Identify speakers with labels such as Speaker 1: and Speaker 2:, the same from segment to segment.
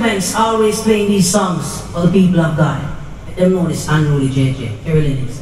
Speaker 1: events always playing these songs for the people of God. Let them know this unruly JJ. Carolyn is.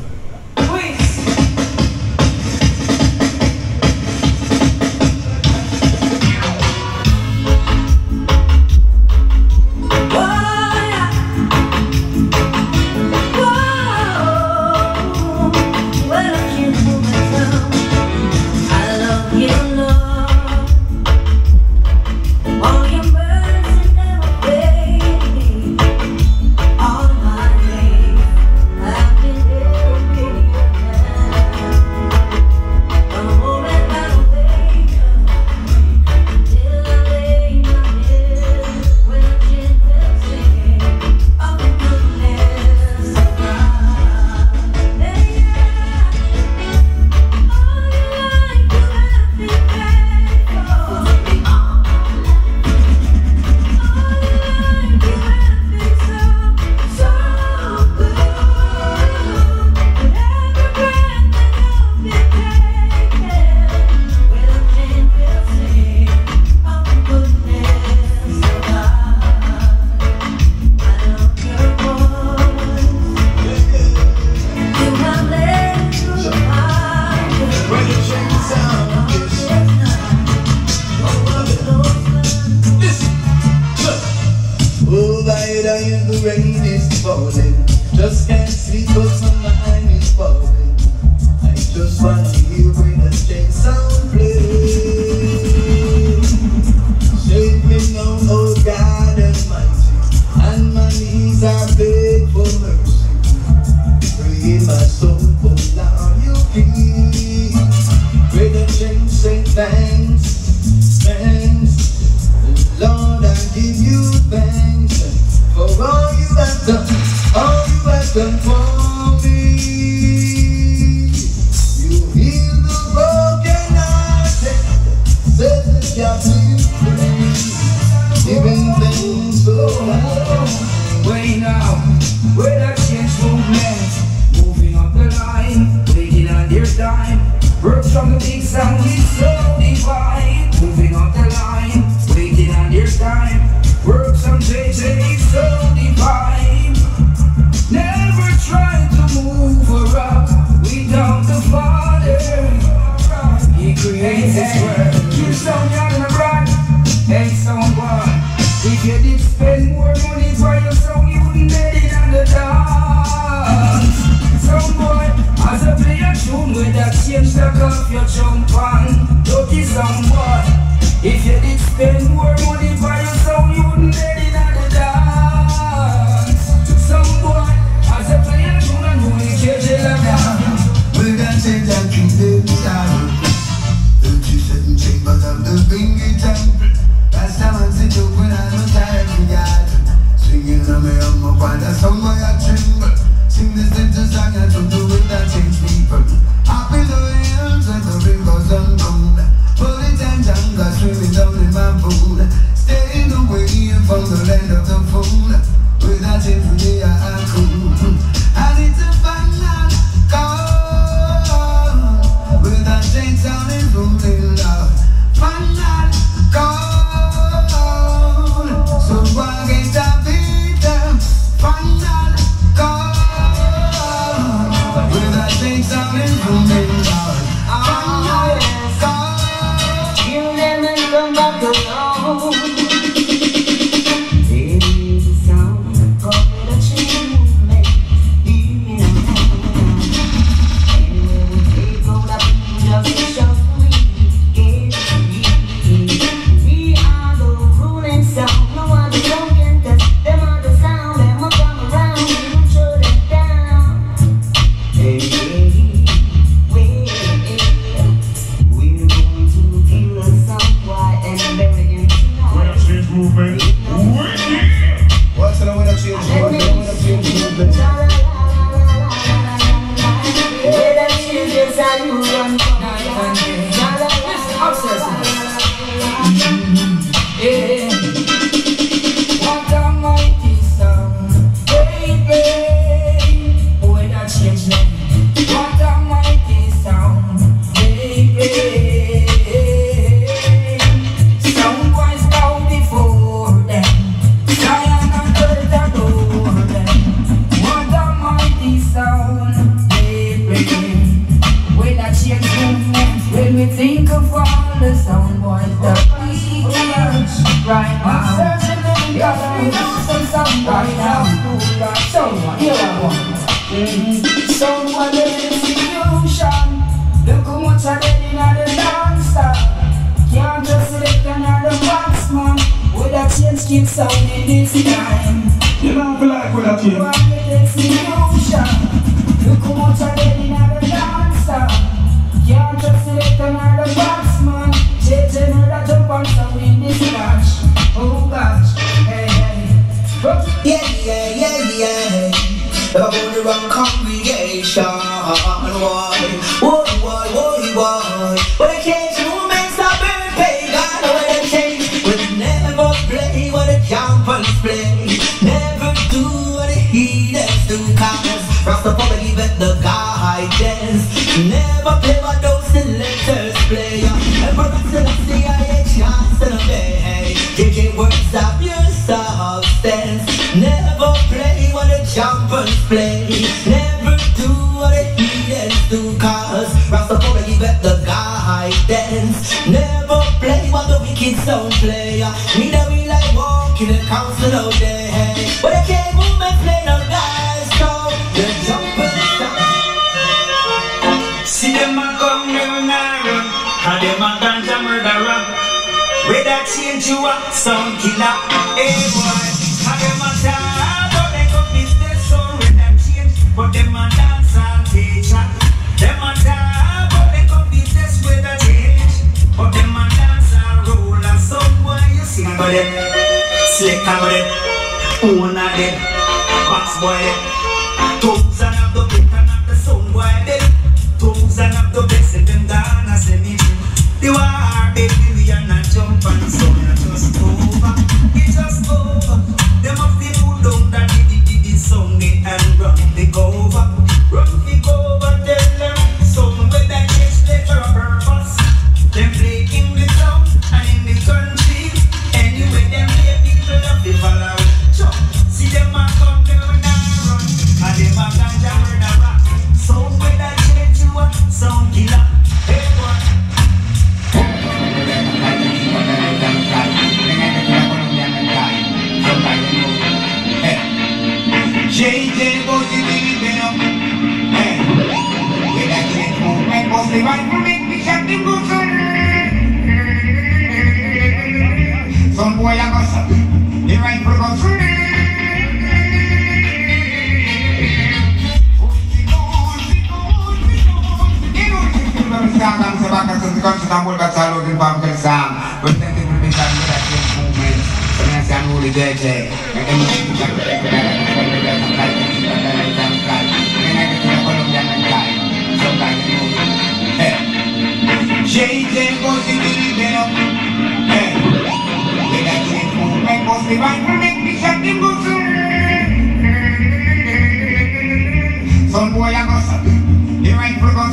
Speaker 2: Final call. me think of all the sound boys that we right now. Yes, we do some sound right now. Someone, here I want. Someone is in fusion. Look how much I did in the dancer. Can't just select another box, man. With that change keep sounding this time.
Speaker 3: You don't feel like with that change.
Speaker 2: Look how much I did in the dancer. Can't just select another box, man. JJ another jump and sound in this match. Oh gosh, hey, hey.
Speaker 4: Yeah. Never go the wrong congregation. Why? But I can't do men stop and pay. God, know what I change. But never play what the jumpers play. Never do what the heathens do. Cause Rastafari give it the guidance. Never play what those selectors play. And for the Celestia, I chance to obey. JJ words of your substance. Never play what the jumpers play. Never do what the heathens do. Cause Rastafari give it the guidance. Never play what the wicked sound play. Neither will I walk in the council all day. But I can't move and play no guys. So the jumpers
Speaker 5: see them a come down and run, and them a ganja murderer. With that change you a sound killer. Hey boy, and them a talk about they go business so with that change, but them a dancehall teacher. Them a talk about they go business with a change, but them a dancehall roller. Some boy you sing about it, slick about it, own of it, box boy it, toes and of the beat and of the sound boy it. And up the best of them down as they need you. The war, baby, we are not jump and so we are just over. It's just over. Them of the who don't that the song they and run the cover. Run the cover, tell them some with that change later a purpose. Them play in the town and in the country. Anyway, them play people of the follow. Sure. See them a come down and run. And them a ganja murder rock. So with that change you up. Sound killer, hey boy. JJ goes to the venom. Hey, with that change movement, was the right to make me shut the boots on. Some boy I got the right for go. Kami sebagai suntikan setambul baca login paham kersam bertentu berbintang berhasil movement penasihan uli JJ yang menunjukkan JJ positif venom with that change movement positive and make me shut the boots. Some boy I got the right for go.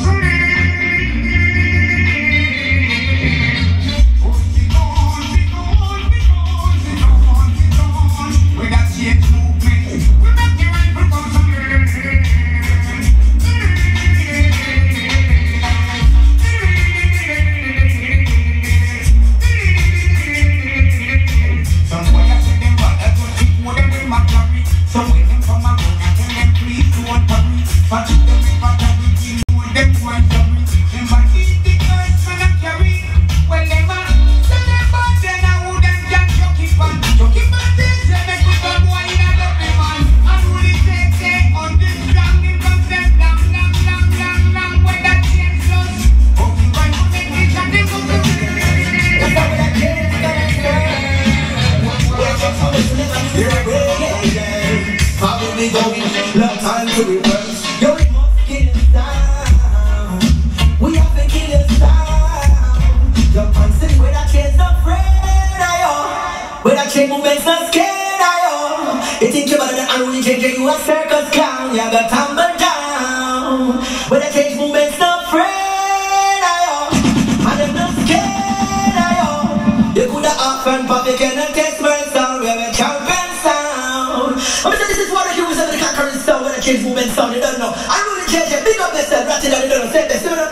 Speaker 5: Change movement sound, you don't know. I really change it, big up yourself, ratchet, and you don't know, say this, you know.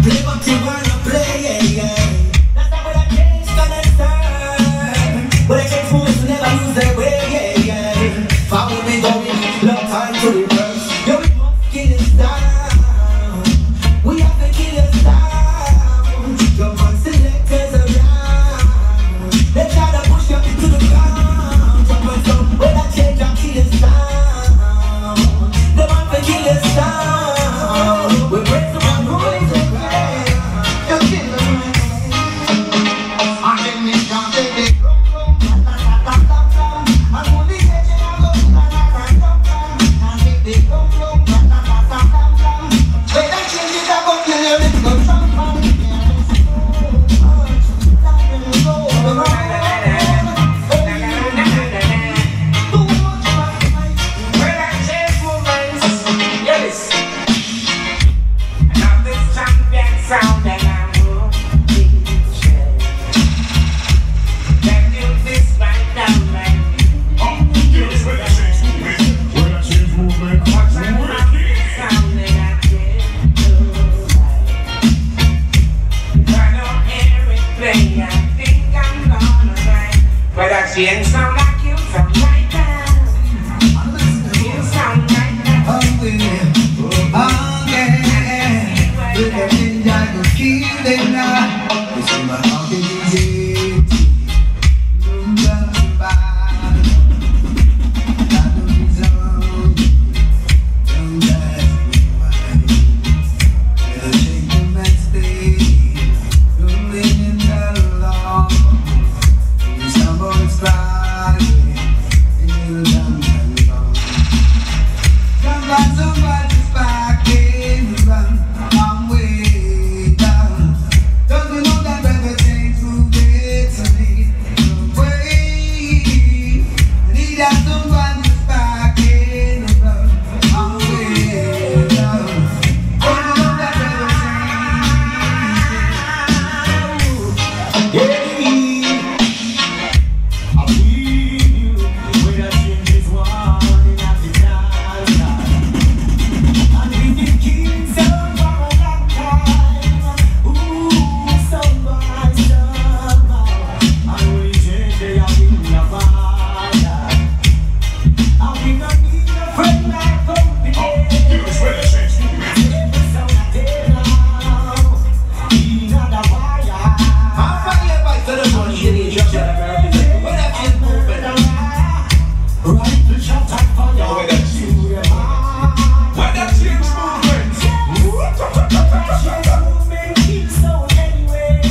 Speaker 4: Play what you wanna play, that's not what I change gonna serve. But I change moves to never lose their way, Follow me going, no time to reverse. Yo, we must kill us down. We have to kill us down. Come on, selectors around. They try to push you into the ground. Jump on some, but I change and kill us down. They want to kill us down. We break the rules of play. You kill us down. And then we can't take it. And only get you out of the and make the they don't change it, I go kill you, let's go trump on the
Speaker 5: sound and I'm moving. Can you this right down, man?
Speaker 3: Yes, when I change movement, when I change movement,
Speaker 5: What's that sound that I can't do right? If I don't hear it play, I think I'm gonna die. But I change sound like you sound right now. You sound right now.
Speaker 4: Kill them now. You see my pocket is empty. Don't come back. I don't deserve you. Don't ask me why. Better take the next day. Don't leave him alone. When somebody's crying, and you'll dance and run. Somebody's packing, run. I'm way down. Don't you know that better things will get to me? Way. I need that somebody's packing, run. I'm way down. Don't you know that better things?
Speaker 5: I feel you when I change this one in Africa. And we can keep some for a long time. Ooh, somehow. And we change the having a father. And we don't need a friend like company.
Speaker 3: yes, when I change movement.
Speaker 5: Every sound I take now, in another wire.
Speaker 4: I'm fire by to the money in the junction. When I change movement.
Speaker 5: Right to shot and fire.
Speaker 3: Yo, when I change movement. When I change movement.
Speaker 5: Movement keeps so anyway.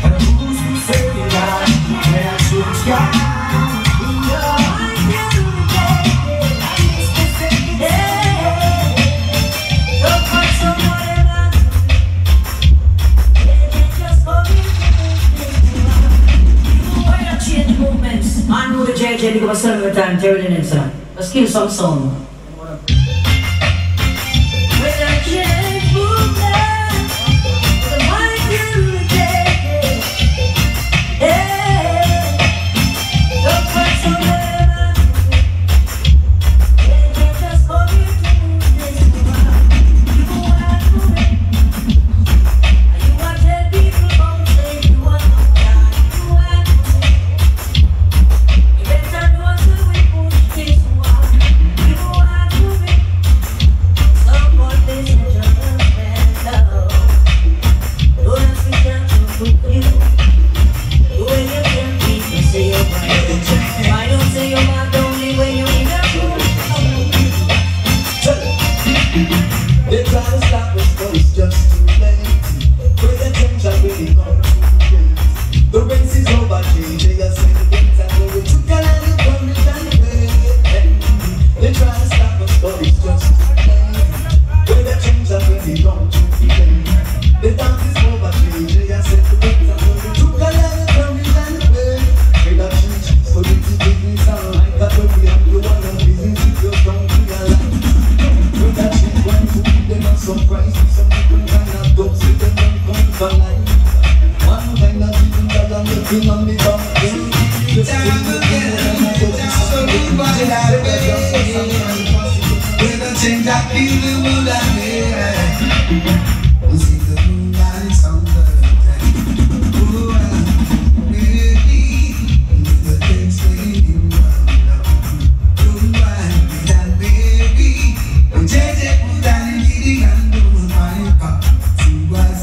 Speaker 5: And who's to say that when I change God?
Speaker 1: Change movements. I know the JJ because I said every time, tearing in sir. Let's kill some song. When I change movements, the mind you take it. Don't fight so never. They just for me to move this around. You want to move it. You want to tell people about it. You want to die. You want to move it. You better know so we push this one. You want to move it. Someone this is just a better. Don't ask me to do you. When you tell people say you're right. Why don't say you're not only when you're in a room?
Speaker 4: They try to stop us, but it's just too late. With the change, I really gone too late. The race is over, JJ. I say the things I know. We took a lot of courage and faith. They try to stop us, but it's just too late. With the change, I really gone too late. The dance is over, JJ. I say the things I know. We took a lot of courage and faith. With the change, so the things I like. That when we have you one of business, you just don't realize. With that change, one food, they not surprise. Some people kind of dope, so they don't come for life. One kind of people that are looking on me down. Just with the change, I feel the mood I wear.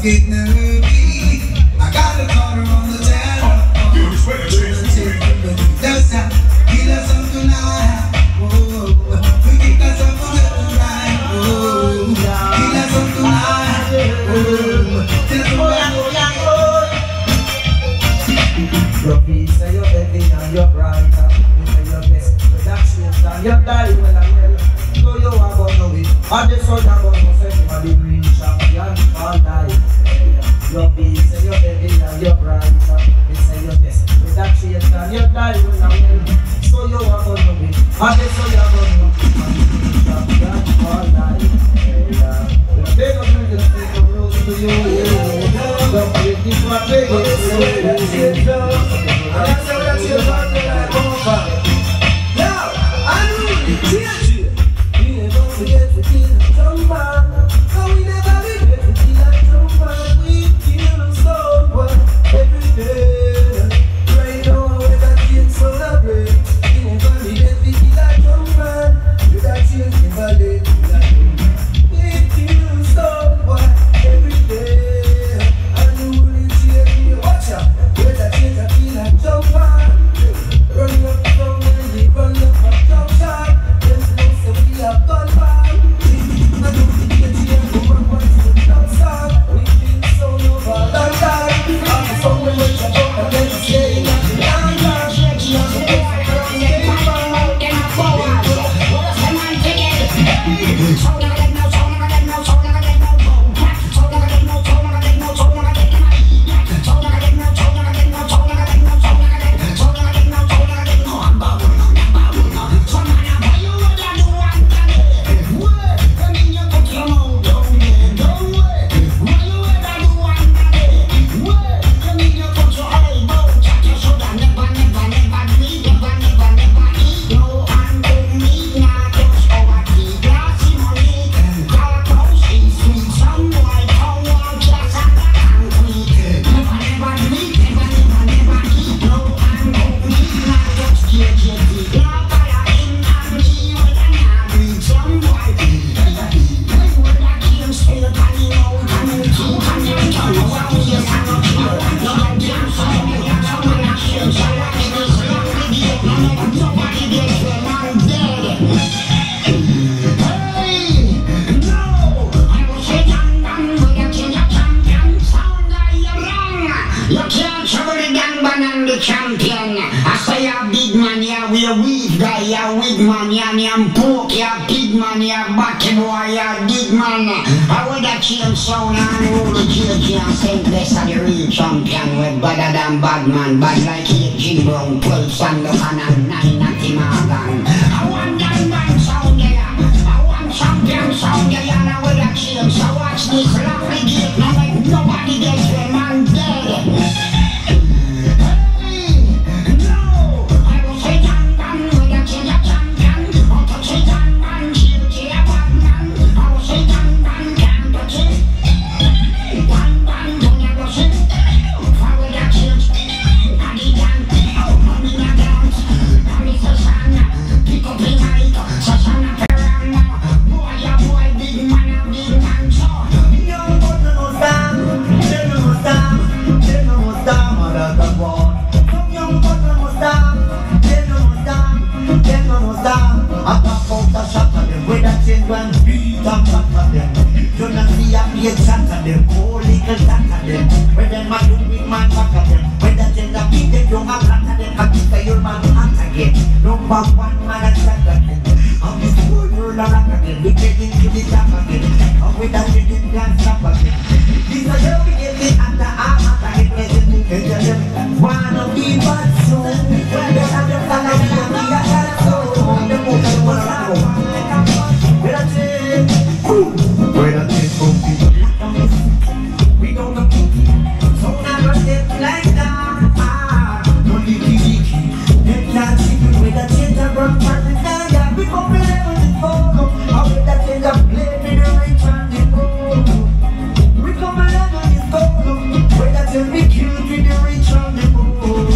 Speaker 4: get nervy. I got a corner on the town.
Speaker 3: You was ready to change the movement.
Speaker 4: That's how he does something tonight. Whoa, we keep us up on the right. Whoa, he does something tonight. Whoa, tell him
Speaker 2: your peace and your heavy and your bright and your best productions and your die well and well. So you are gonna know it. And the sun are gonna say for the green champion all night. Your peace and your heavy and your bright and your best productions and your die well and well. So you are gonna know it. And the sun are gonna know it. For the green champion all night. Big up with the stick of rose to you. Don't break this one, big up to you. And that's how that's your part that I come back. Now, I know the change. We never forget to kill a drum man. And we never forget to kill a drum man. We kill a soul every day. Right now, with that change so that way. We never forget to kill a drum man. With that change never let we kill a soul every day. And you will change. Watch out. With that change I feel like jump on. Run up from where we run up from jump shot. Them slow say we have gone back. I don't think that you have to run once to jump shot. We think so over long time. I'm the phone when we jump up and then we stay. I'm not shaky, I'm the best I can stay.
Speaker 6: Champion, I say a big man, yeah, we a weak guy, yeah, wig man, yeah, me and poke, yeah, big man, yeah, batty boy, yeah, big man. I would a change sound and roll the JJ and say this are the real champion, we're better than bad man, bad like 8G Brown, 12 Sandokan and 9 Natty Morgan. I want that man sound, yeah, I want champion sound, yeah, and I would a change, so watch this, lock the gate, now make nobody gets your man dead.
Speaker 2: Till we cute with the rich on the board.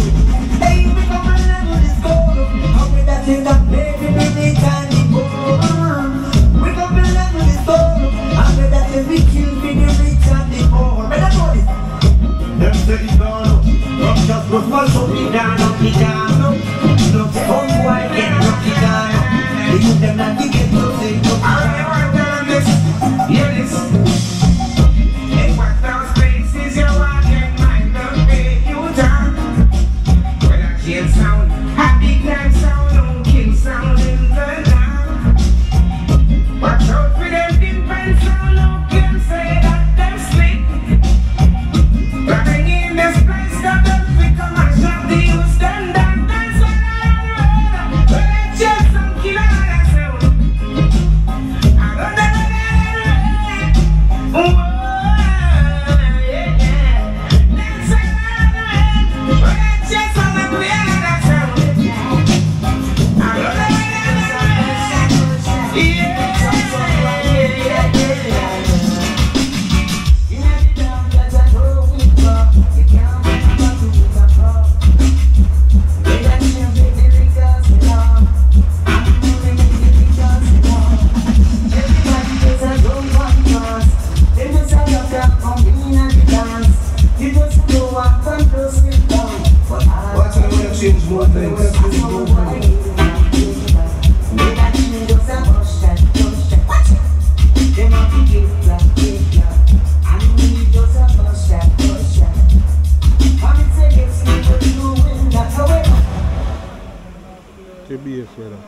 Speaker 7: Wedda.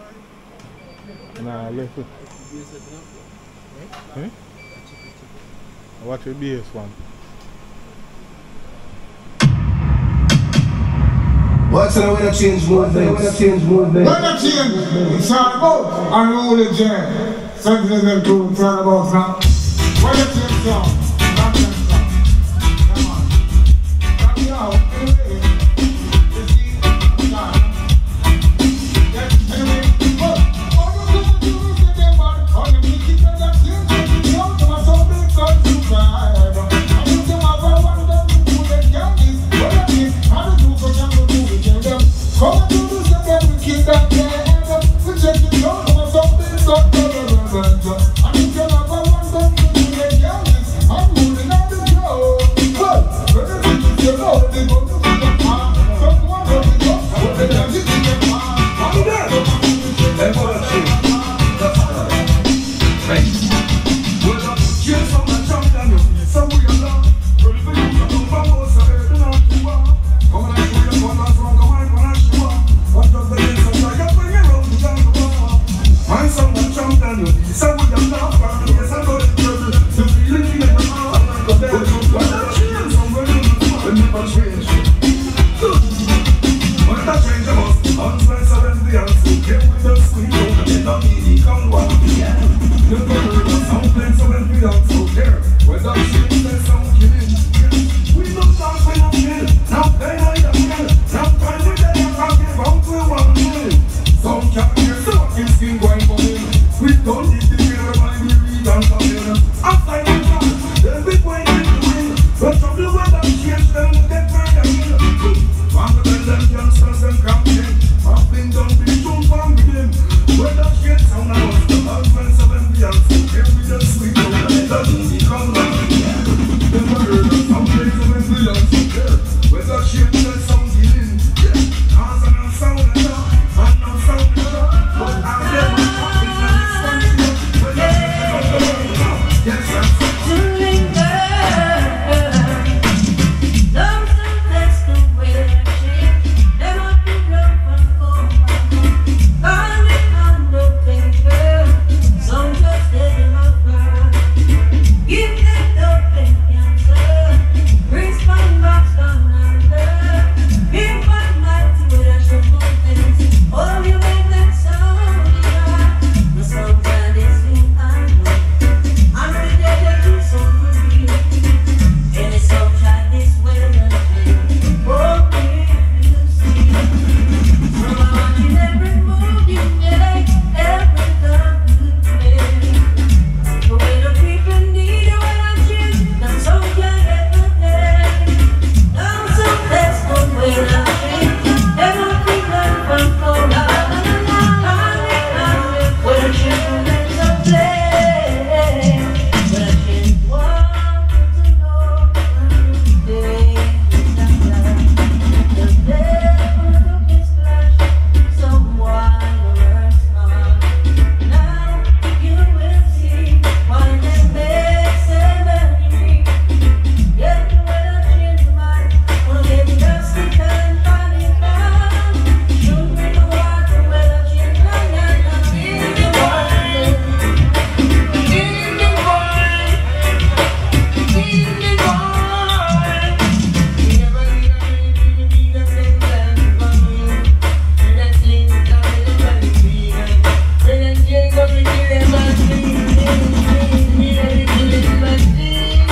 Speaker 7: Nah, left it. Hmm? Watch your bass one.
Speaker 3: What's the way to change movement?
Speaker 6: When I change, it's all about unruly jam. Something that do it's all about now. When I change song, not that song. Come on. Come me out. You see, yeah. Anyway, all you do is get them on. All you need is that change. You know, to my soul, big son, to cry. I need to have a one that you put them down. What I need, how to do for them to do it. Come on, do this again, we keep that there. We check it out, I'm something, something. I need to have a one that you do it. I'm moving out the door. Well, when the people say no, they go to the car. Someone will be up, but they don't get in the car. I'm there. They're going to see. That's all. Right. Well, I'm here from my champion, so we are now. Ready for you to come from us, I heard it on the wall. Come on, I show you one last round, come on, what does the dance of I bring it round the wall? My son, my champion, so we are now. Yes, I got it, the feeling in the heart. I'm going to go there. When I change, I'm going to never change. When I change, I must unslice of the answer. Get with the sweet, and not me, come one. You're going to do something so when we are so there. When I change, there's some killing. We don't talk when I'm kill. Now they are the kill. Now time we get a pocket bound to one minute. Some can't hear so fucking skin going for him. We don't need to hear everybody we read and come in. Outside the car, they'll be pointing to win. But from the weather change, then we'll get further in. Longer than them youngsters and campaign. I've been done with too far with him. Weather change, sound I was the husbands of them beyond. So here we just sweep on the leather, easy come down. Never heard of some place of them beyond. So there, weather change, there's some healing. Yeah, cause I'm not sound enough. I'm not sound enough. But I'm there, my pockets and it's funny. Weather change, I'm not now. Yes, I'm
Speaker 1: To linger, love that's the way that change. Never be love and go on the finger. Some just didn't love her. Give them the cancer. Brings my box down under. Be my mighty with a shuffle things. All you make them sound. The songs that they sing I know. I'm ready to do something real. And it's so try this way that oh, you see. From watching every move you make, every time you play. The way the people need you when I change, that's so can't ever play. Now so that's the way that change. Never be done from for la la la la la. When I change, that's a play. When I change, want to know the day is the devil took his flesh, someone works on. Now you will see why they make ceremony. Get the way I change my mind, wanna get dusty and find it down. Show me the water where I change my mind. In the morning, in the morning, in the morning. We never need a baby, we need a friend and family. And that things that we never need. When I change, go to kill them and sing. We never kill them and sing.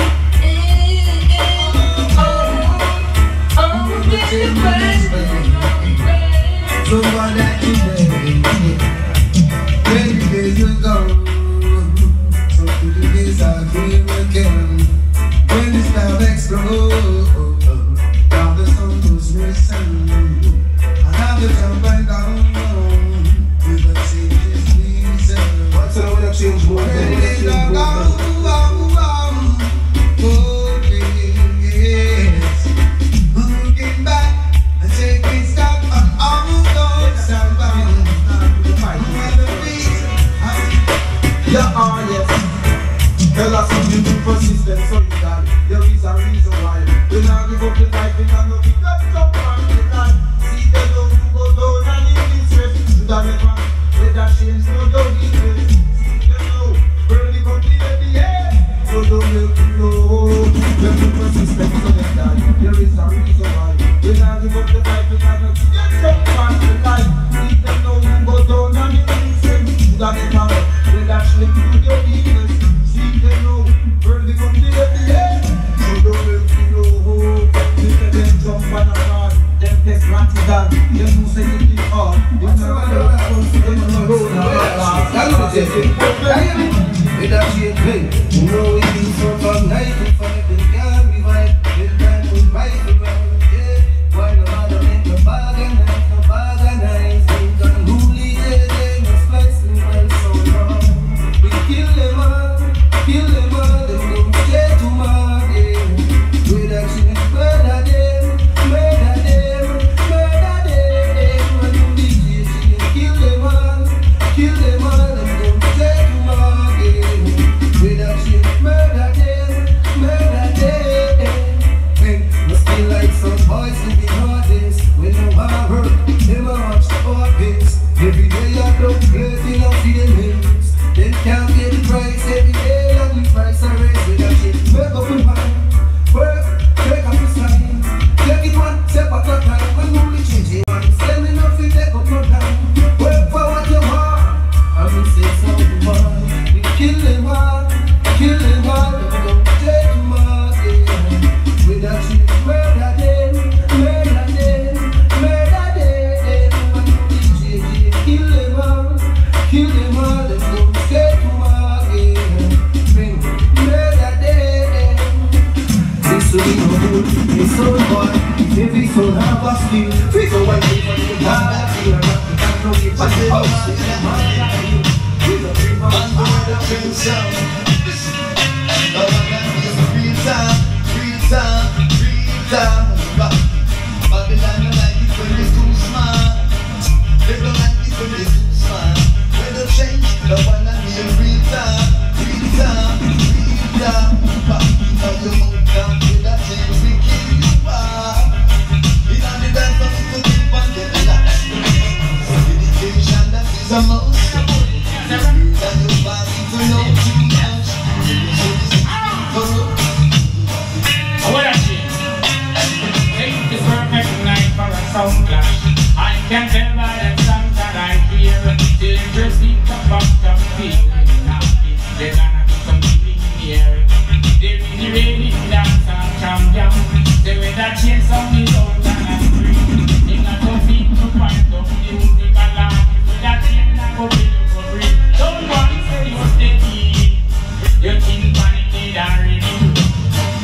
Speaker 1: Oh, get your friends,
Speaker 4: So what that you did, many days ago. So days are here again. When the star explodes, now the sun goes missing. I have to come back down with a change reason.
Speaker 3: What's the way to change movement?
Speaker 4: Looking back and taking stock on all those around.
Speaker 3: Yeah, yes. Tell us something to persistent, so you got it. There is a reason why. We now give up the life, we now go pick up some from the life. See the road to go down and in this way. You got it, man. When you persistent, so they die. There is a reason why. We now give up the fight, we now get up on the life. If them know you go down and you listen, you got it now. We'll actually do your weakness. See them know, world become the end. So don't let me know. If them jump on a car, them test ratigan. Them who say it is hard. If them know that comes to them on the road.
Speaker 8: With that shit, hey, you know it is so fun, night to fight, they can't revive, this time we fight around, yeah. Why no matter make no bargain, nice, they can rule it, they must slice me well so long. We kill them all, they don't stay too much, yeah. With that shit, murder them, when you DJ, kill them all, they don't stay too much, yeah. With that shit, murder them. Hey, must be like some boys to be hardest. When no one hurt, them a watch the office. Every day I don't play till I see them hits. Them can't get the price every day and the price I raise. With that shit, make up your mind. Work, take up your sign. Take it one step at a time. When you only change it one, send me nothing, take up your time. Work for what you want. I will say something more. We kill them all, they don't take too much, yeah. With that shit, murder them. When you DJ, kill them all, they don't take too much, yeah. Murder them. This will be no good, it's so hard. Every soul have a skill. Figure one thing for the hard, I can't know it, but the house is mine. With a dream of the dream sound. Babylon don't like it when it's too smart. They don't like it when it's too smart. When they change, the one that means real time. Now you move down with that change, we kill you back. In the dance of the keep on getting that. Dedication that is a must. That you pass it to know too much.
Speaker 5: Sound clash. I can tell by the songs that I hear. The interesting about the feeling. They're gonna be some feeling here. They really dance and champion. They wear that chains on the old and I scream. They got to beat to find up music and laugh. With that chain I go feel for free. Don't want to say you're steady. You think panic need a review.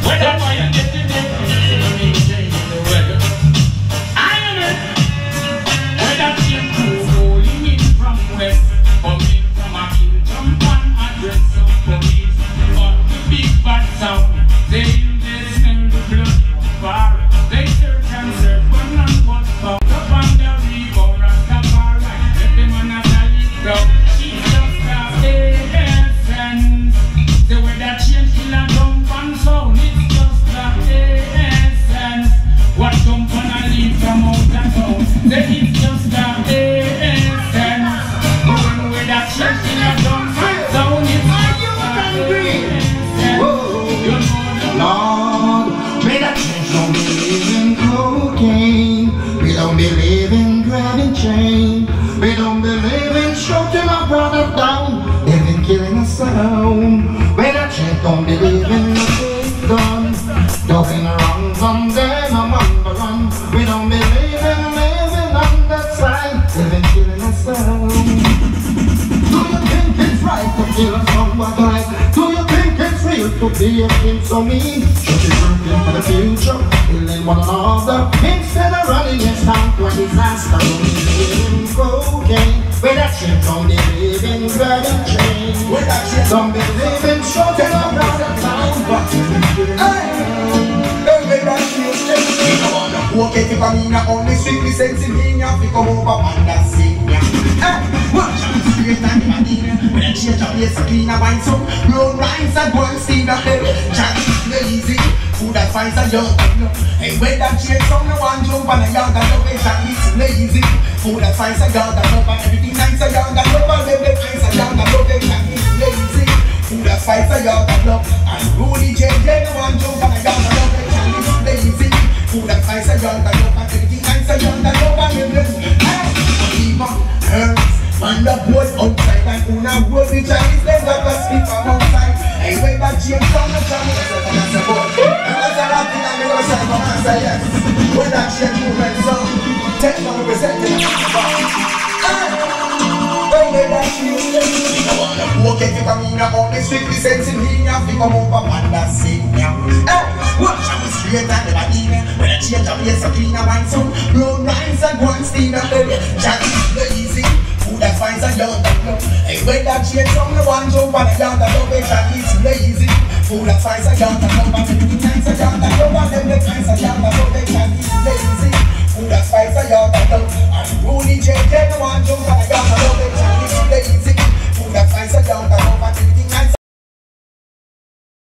Speaker 5: What am I getting there? The weather. West, coming from a kill, jump and address some police. But the big bad sound, they smell the blood from far. They search and search, but none was found. Up on the river, Rastafari, let them on a solid ground. It's just the essence. The way that change till a jump and sound, it's just the essence. What jump and a leave from out and down, then it's just the essence. That shit in a dumb zone, it's like you angry.
Speaker 6: Lord, may that change don't believe in cocaine. We don't believe in grabbing chain. We don't believe in shooting our brother down. They've been killing us down. May that change don't believe in the big gun. Nothing wrong from them, I'm on the run. We don't believe in living on that side. They've been killing us down. Right to kill someone like. Do you think it's real to be a king so mean? Should be working for the future, killing one another instead of running his town to a disaster. Don't believe in cocaine, where that shit don't believe in grabbing chain. Where that shit don't believe in shooting around the town. Where that shit we don't wanna walk it if I mean only strictly sense in me. We come over and that's it. Watch this straight and Medina. When I change up place clean and wine some road lines and boys steam the head. Chat lazy, food that finds a young. Hey, when that change from the one jump and a young and love it, chat is lazy. Food that finds a young and love everything nice a young and love and every place a young and love it, chat is lazy. Food that finds a young and love and Rudy change the one jump and a young.
Speaker 3: I say young that love and everything. I say young that love and everything. Even hurts. Man, the boys outside and who now roll the Chinese, they got to speak from outside. Hey, when that change from the Chinese, I say, I'm not a lot and they go say, come and say yes. When that change movement song, take no representing the when that change, I want to walk if you come in on the street, we sense in me, I think I'm over one that same now. Watch out, straight and never even. When I change, I'm here, so clean and one soon. Blow lines and one steam and baby, Jack is the easy. Who that finds a young that know? Hey, when that change from the one jump and a young that love it and it's lazy. Who that finds a young that love and